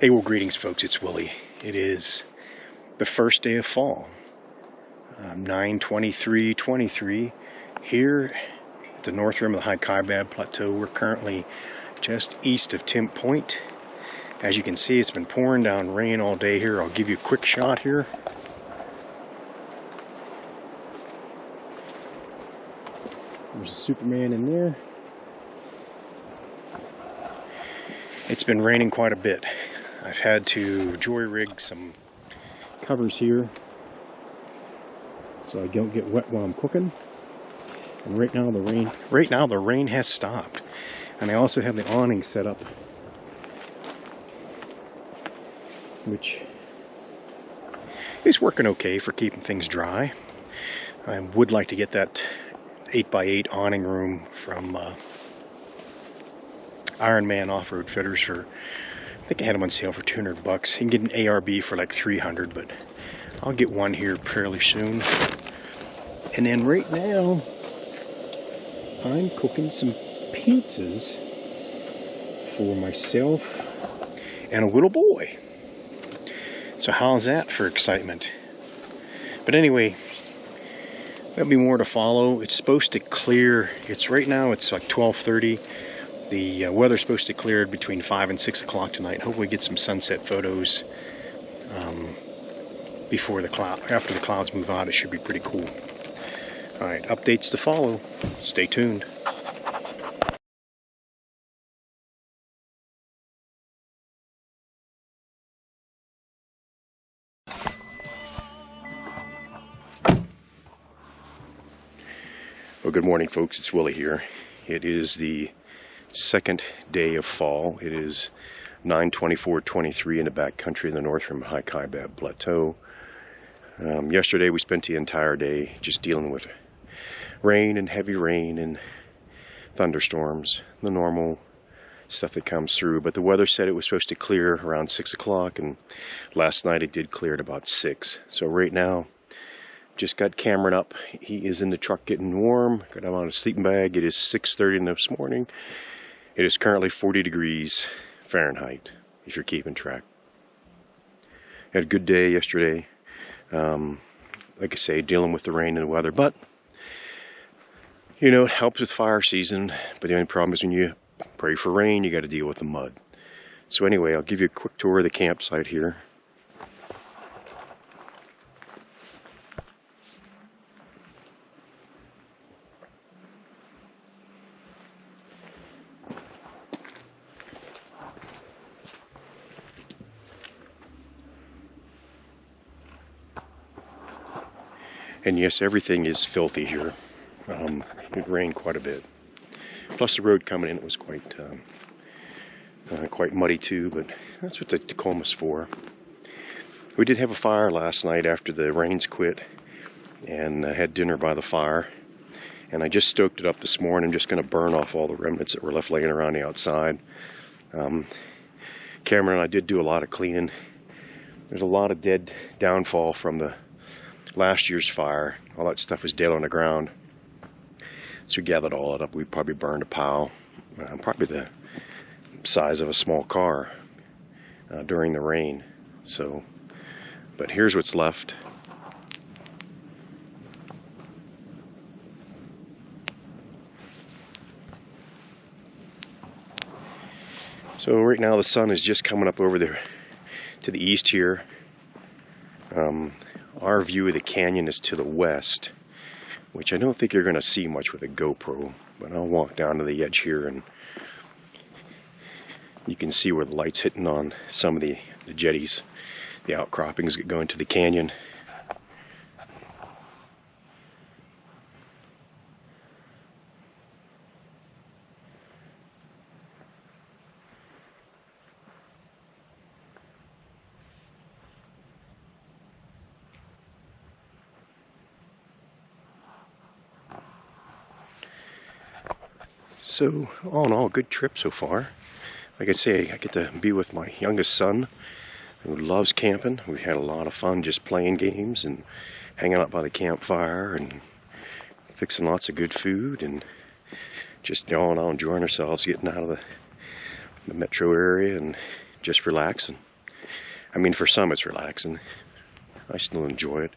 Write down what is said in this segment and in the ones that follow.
Hey, well, greetings, folks. It's Willie. It is the first day of fall, 9/23/23, here at the north rim of the High Kaibab Plateau. We're currently just east of Timp Point. As you can see, it's been pouring down rain all day here. I'll give you a quick shot here. There's a Superman in there. It's been raining quite a bit. I've had to joy-rig some covers here so I don't get wet while I'm cooking. And right now the rain has stopped. And I also have the awning set up, which is working okay for keeping things dry. I would like to get that 8x8 awning room from Iron Man Off-Road Fitters for, I think I had them on sale for $200. You can get an ARB for like $300, but I'll get one here fairly soon. And then right now, I'm cooking some pizzas for myself and a little boy. So how's that for excitement? But anyway, there'll be more to follow. It's supposed to clear. Right now it's like 12:30. The weather's supposed to clear between 5 and 6 o'clock tonight. Hopefully get some sunset photos after the clouds move out. It should be pretty cool. Alright, updates to follow. Stay tuned. Well, good morning, folks. It's Willie here. It is the second day of fall. It is 9/24/23 in the back country in the north from High Kaibab Plateau. Yesterday we spent the entire day just dealing with rain and heavy rain and thunderstorms, the normal stuff that comes through. But the weather said it was supposed to clear around 6 o'clock, and last night it did clear at about 6. So right now, just got Cameron up. He is in the truck getting warm. Got him on a sleeping bag. It is 6:30 this morning. It is currently 40 degrees Fahrenheit, if you're keeping track. Had a good day yesterday. Like I say, dealing with the rain and the weather. But, you know, it helps with fire season. But the only problem is when you pray for rain, you got to deal with the mud. So anyway, I'll give you a quick tour of the campsite here. And yes, everything is filthy here. It rained quite a bit. Plus the road coming in, it was quite muddy too, but that's what the Tacoma's for. We did have a fire last night after the rains quit, and I had dinner by the fire. And I just stoked it up this morning. I'm just going to burn off all the remnants that were left laying around the outside. Cameron and I did do a lot of cleaning. There's a lot of dead downfall from the last year's fire. All that stuff was dead on the ground. So we gathered all that up. We probably burned a pile, probably the size of a small car during the rain. So, but here's what's left. So right now the sun is just coming up over there to the east here. Our view of the canyon is to the west, which I don't think you're going to see much with a GoPro, but I'll walk down to the edge here and you can see where the light's hitting on some of the jetties, the outcroppings that go into the canyon. So, all in all, good trip so far. Like I say, I get to be with my youngest son, who loves camping. We've had a lot of fun just playing games and hanging out by the campfire and fixing lots of good food and just all in all enjoying ourselves, getting out of the metro area and just relaxing. I mean, for some it's relaxing. I still enjoy it.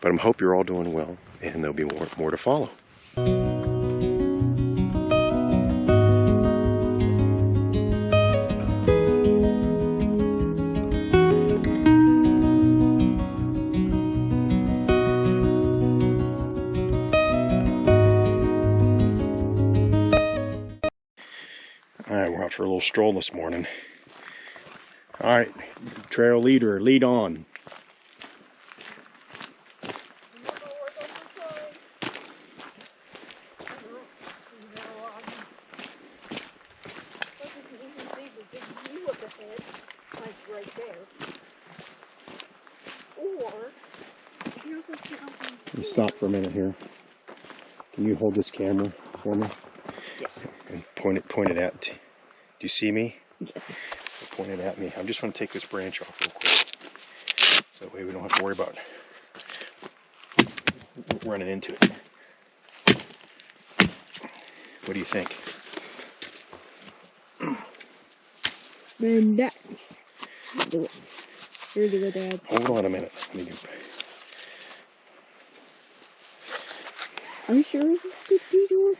But I hope you're all doing well, and there'll be more to follow. Alright, we're out for a little stroll this morning. Alright, trail leader, lead on. You stop for a minute here. Can you hold this camera for me? Yes. And point it at. Do you see me? Yes. Point it at me. I just want to take this branch off real quick, so that way we don't have to worry about running into it. What do you think? Very nice. Do it. Here you go, Dad. Hold on a minute. Let me go. Are you sure this is a good detour?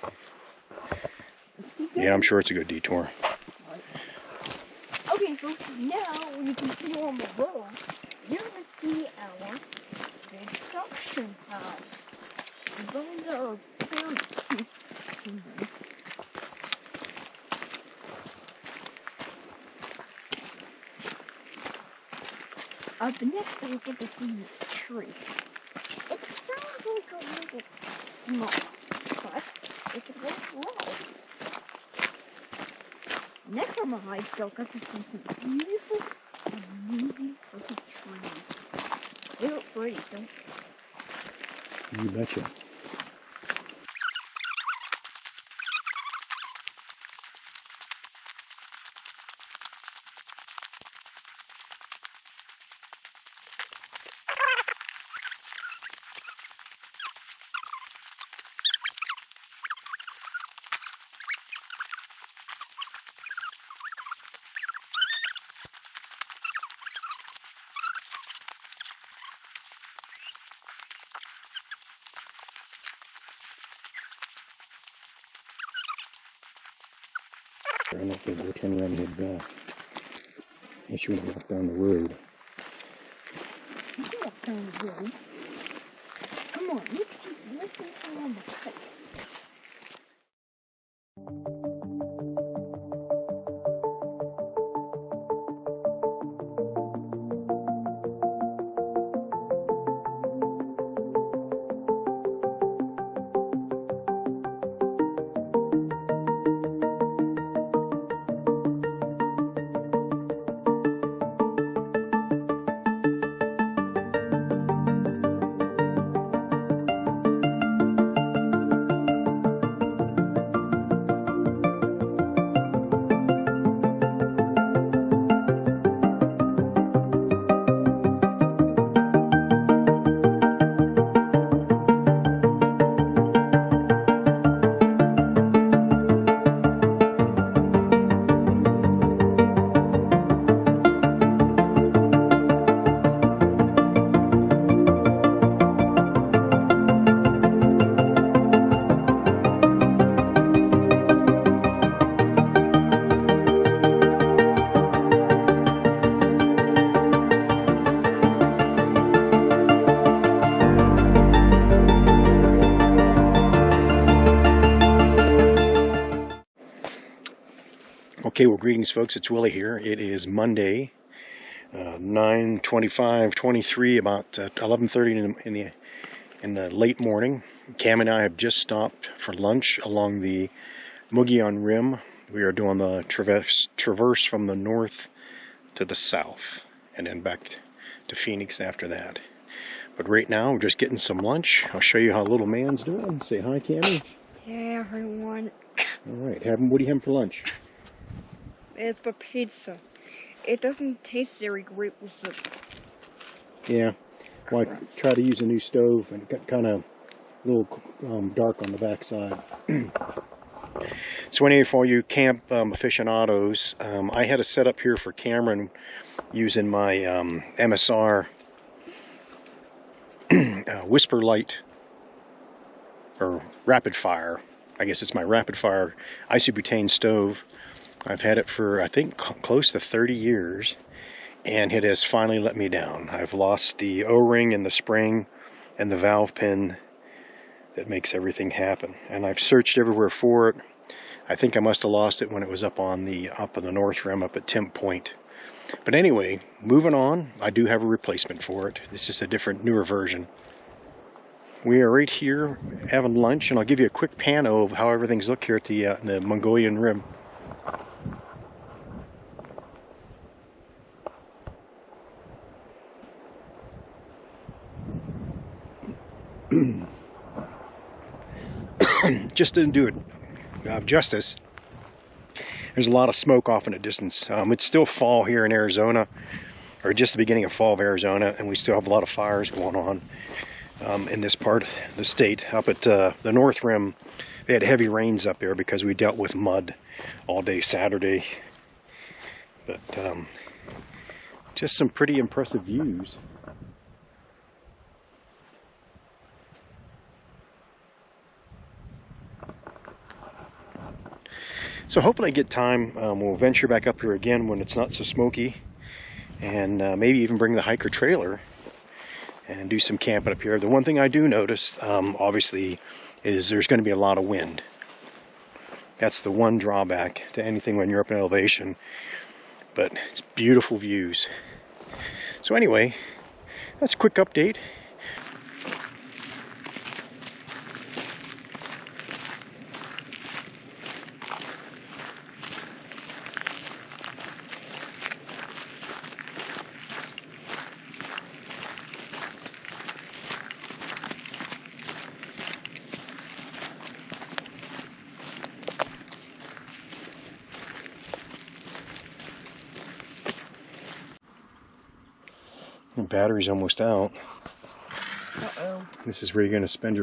Yeah, I'm sure it's a good detour. Okay, folks, now when you continue on the road, you're going to see our big suction pad. Those are pyramids. But next we'll get to see this tree. It sounds like a little small, but it's a great low. Next on the hike, you'll get to see some beautiful, amazing looking trees. They look pretty, don't they? You betcha. I don't think we'll turn around and head back. Unless you want to walk down the road. You can walk down the road. Come on, let's go on the hike. Okay, well, greetings, folks. It's Willie here. It is Monday, 9:25:23, about 11:30 in the late morning. Cam and I have just stopped for lunch along the Mogollon rim. We are doing the traverse from the north to the south, and then back to Phoenix after that. But right now, we're just getting some lunch. I'll show you how little man's doing. Say hi, Cammy. Hey, everyone. All right, what do you have for lunch? It's a pizza. It doesn't taste very great with it. Yeah, well, I try to use a new stove, and it got kind of a little dark on the back side. So anyway, for all you camp aficionados, I had a setup here for Cameron using my MSR Whisper Light, or Rapid Fire. I guess it's my Rapid Fire isobutane stove. I've had it for, I think, close to 30 years, and it has finally let me down. I've lost the O-ring and the spring and the valve pin that makes everything happen, and I've searched everywhere for it. I think I must have lost it when it was up on the North Rim, up at Temp Point. But anyway, moving on, I do have a replacement for it. It's just a different, newer version. We are right here having lunch, and I'll give you a quick pano of how everything's look here at the Mogollon Rim. Just didn't do it justice. There's a lot of smoke off in the distance. It's still fall here in Arizona, or just the beginning of fall of Arizona, and we still have a lot of fires going on in this part of the state. Up at the North Rim, they had heavy rains up there because we dealt with mud all day Saturday. But just some pretty impressive views. So hopefully I get time, we'll venture back up here again when it's not so smoky, and maybe even bring the hiker trailer and do some camping up here. The one thing I do notice, obviously, is there's going to be a lot of wind. That's the one drawback to anything when you're up in elevation, but it's beautiful views. So anyway, that's a quick update. The battery's almost out. Uh-oh. This is where you're going to spend your